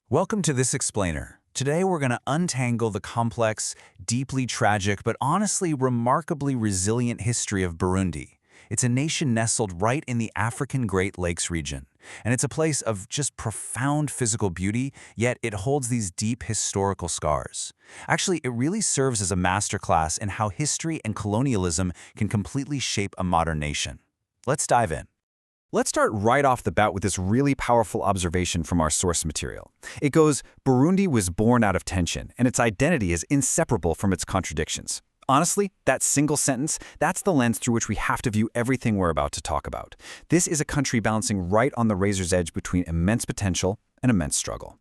Welcome to This Explainer. Today we're going to untangle the complex, deeply tragic, but honestly remarkably resilient history of Burundi. It's a nation nestled right in the African Great Lakes region, and it's a place of just profound physical beauty, yet it holds these deep historical scars. Actually, it really serves as a masterclass in how history and colonialism can completely shape a modern nation. Let's dive in. Let's start right off the bat with this really powerful observation from our source material. It goes, Burundi was born out of tension, and its identity is inseparable from its contradictions. Honestly, that single sentence, that's the lens through which we have to view everything we're about to talk about. This is a country balancing right on the razor's edge between immense potential and immense struggle.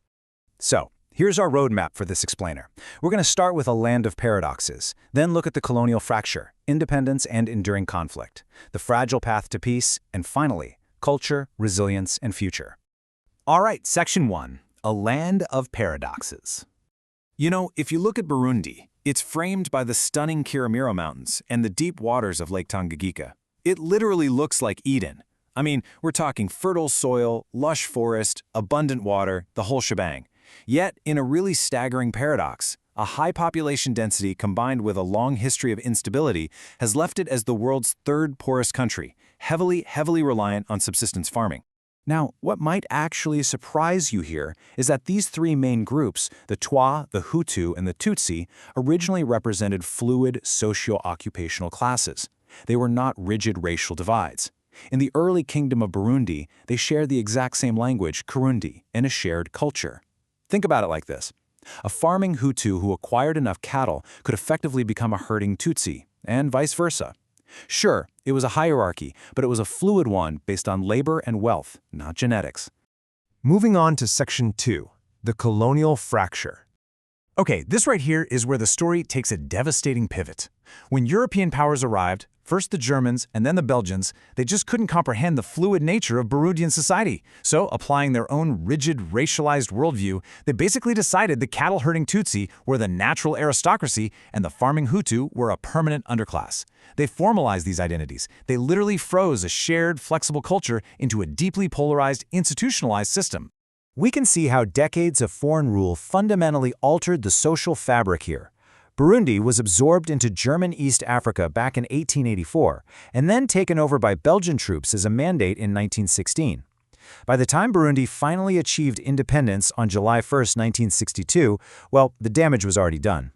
So, here's our roadmap for this explainer. We're going to start with a land of paradoxes, then look at the colonial fracture, independence and enduring conflict, the fragile path to peace, and finally, culture, resilience, and future. All right, Section 1, a land of paradoxes. You know, if you look at Burundi, it's framed by the stunning Kiramiro Mountains and the deep waters of Lake Tanganyika. It literally looks like Eden. I mean, we're talking fertile soil, lush forest, abundant water, the whole shebang. Yet, in a really staggering paradox, a high population density combined with a long history of instability has left it as the world's third poorest country, heavily reliant on subsistence farming. Now, what might actually surprise you here is that these three main groups, the Twa, the Hutu, and the Tutsi, originally represented fluid socio-occupational classes. They were not rigid racial divides. In the early kingdom of Burundi, they shared the exact same language, Kirundi, and a shared culture. Think about it like this. A farming Hutu who acquired enough cattle could effectively become a herding Tutsi, and vice versa. Sure, it was a hierarchy, but it was a fluid one based on labor and wealth, not genetics. Moving on to Section 2, the colonial fracture. Okay, this right here is where the story takes a devastating pivot. When European powers arrived, first the Germans and then the Belgians, they just couldn't comprehend the fluid nature of Burundian society. So, applying their own rigid, racialized worldview, they basically decided the cattle-herding Tutsi were the natural aristocracy and the farming Hutu were a permanent underclass. They formalized these identities. They literally froze a shared, flexible culture into a deeply polarized, institutionalized system. We can see how decades of foreign rule fundamentally altered the social fabric here. Burundi was absorbed into German East Africa back in 1884 and then taken over by Belgian troops as a mandate in 1916. By the time Burundi finally achieved independence on July 1, 1962, well, the damage was already done.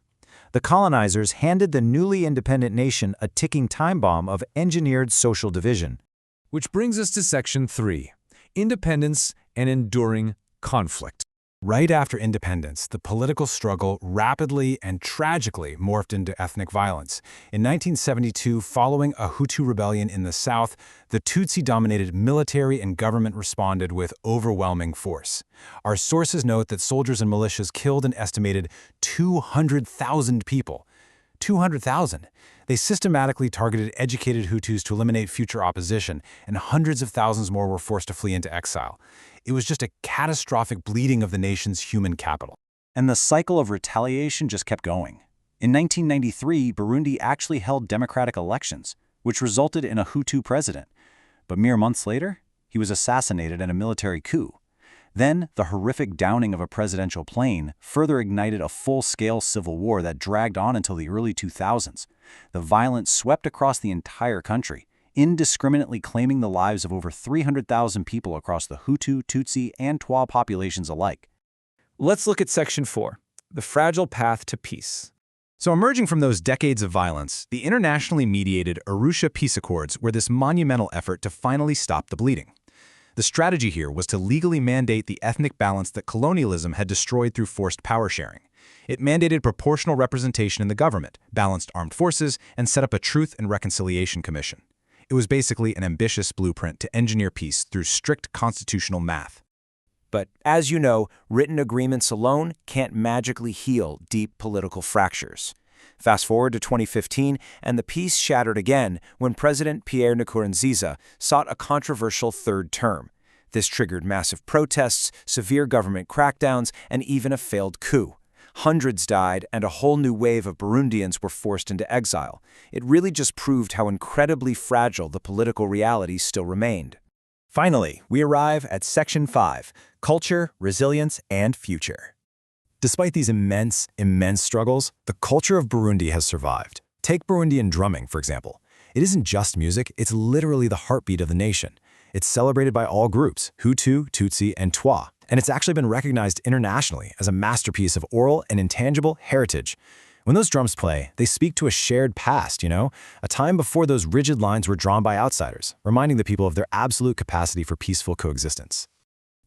The colonizers handed the newly independent nation a ticking time bomb of engineered social division. Which brings us to Section 3, independence and enduring conflict. Right after independence, the political struggle rapidly and tragically morphed into ethnic violence. In 1972, following a Hutu rebellion in the south, the Tutsi-dominated military and government responded with overwhelming force. Our sources note that soldiers and militias killed an estimated 200,000 people. 200,000. They systematically targeted educated Hutus to eliminate future opposition, and hundreds of thousands more were forced to flee into exile. It was just a catastrophic bleeding of the nation's human capital. And the cycle of retaliation just kept going. In 1993, Burundi actually held democratic elections, which resulted in a Hutu president. But mere months later, he was assassinated in a military coup. Then, the horrific downing of a presidential plane further ignited a full-scale civil war that dragged on until the early 2000s. The violence swept across the entire country, indiscriminately claiming the lives of over 300,000 people across the Hutu, Tutsi, and Twa populations alike. Let's look at Section 4, the fragile path to peace. So emerging from those decades of violence, the internationally mediated Arusha Peace Accords were this monumental effort to finally stop the bleeding. The strategy here was to legally mandate the ethnic balance that colonialism had destroyed through forced power sharing. It mandated proportional representation in the government, balanced armed forces, and set up a Truth and Reconciliation Commission. It was basically an ambitious blueprint to engineer peace through strict constitutional math. But as you know, written agreements alone can't magically heal deep political fractures. Fast forward to 2015, and the peace shattered again when President Pierre Nkurunziza sought a controversial third term. This triggered massive protests, severe government crackdowns, and even a failed coup. Hundreds died, and a whole new wave of Burundians were forced into exile. It really just proved how incredibly fragile the political reality still remained. Finally, we arrive at Section 5, Culture, Resilience, and Future. Despite these immense struggles, the culture of Burundi has survived. Take Burundian drumming, for example. It isn't just music, it's literally the heartbeat of the nation. It's celebrated by all groups, Hutu, Tutsi, and Twa, and it's actually been recognized internationally as a masterpiece of oral and intangible heritage. When those drums play, they speak to a shared past, a time before those rigid lines were drawn by outsiders, reminding the people of their absolute capacity for peaceful coexistence.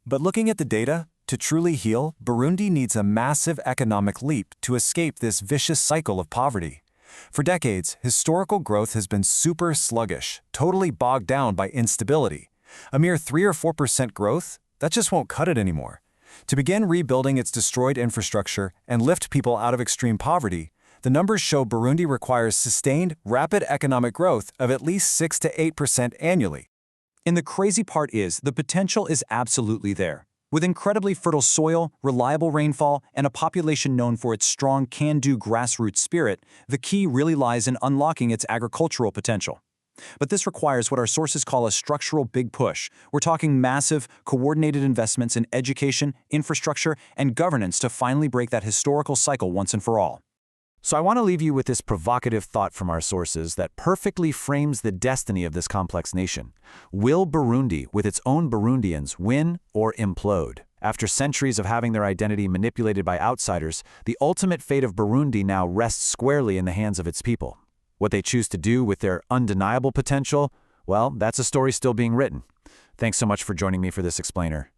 But looking at the data, to truly heal, Burundi needs a massive economic leap to escape this vicious cycle of poverty. For decades, historical growth has been super sluggish, totally bogged down by instability. A mere 3 or 4% growth? That just won't cut it anymore. To begin rebuilding its destroyed infrastructure and lift people out of extreme poverty, the numbers show Burundi requires sustained, rapid economic growth of at least 6 to 8% annually. And the crazy part is, the potential is absolutely there. With incredibly fertile soil, reliable rainfall, and a population known for its strong can-do grassroots spirit, the key really lies in unlocking its agricultural potential. But this requires what our sources call a structural big push. We're talking massive, coordinated investments in education, infrastructure, and governance to finally break that historical cycle once and for all. So I want to leave you with this provocative thought from our sources that perfectly frames the destiny of this complex nation. Will Burundi, with its own Burundians, win or implode? After centuries of having their identity manipulated by outsiders, the ultimate fate of Burundi now rests squarely in the hands of its people. What they choose to do with their undeniable potential, well, that's a story still being written. Thanks so much for joining me for this explainer.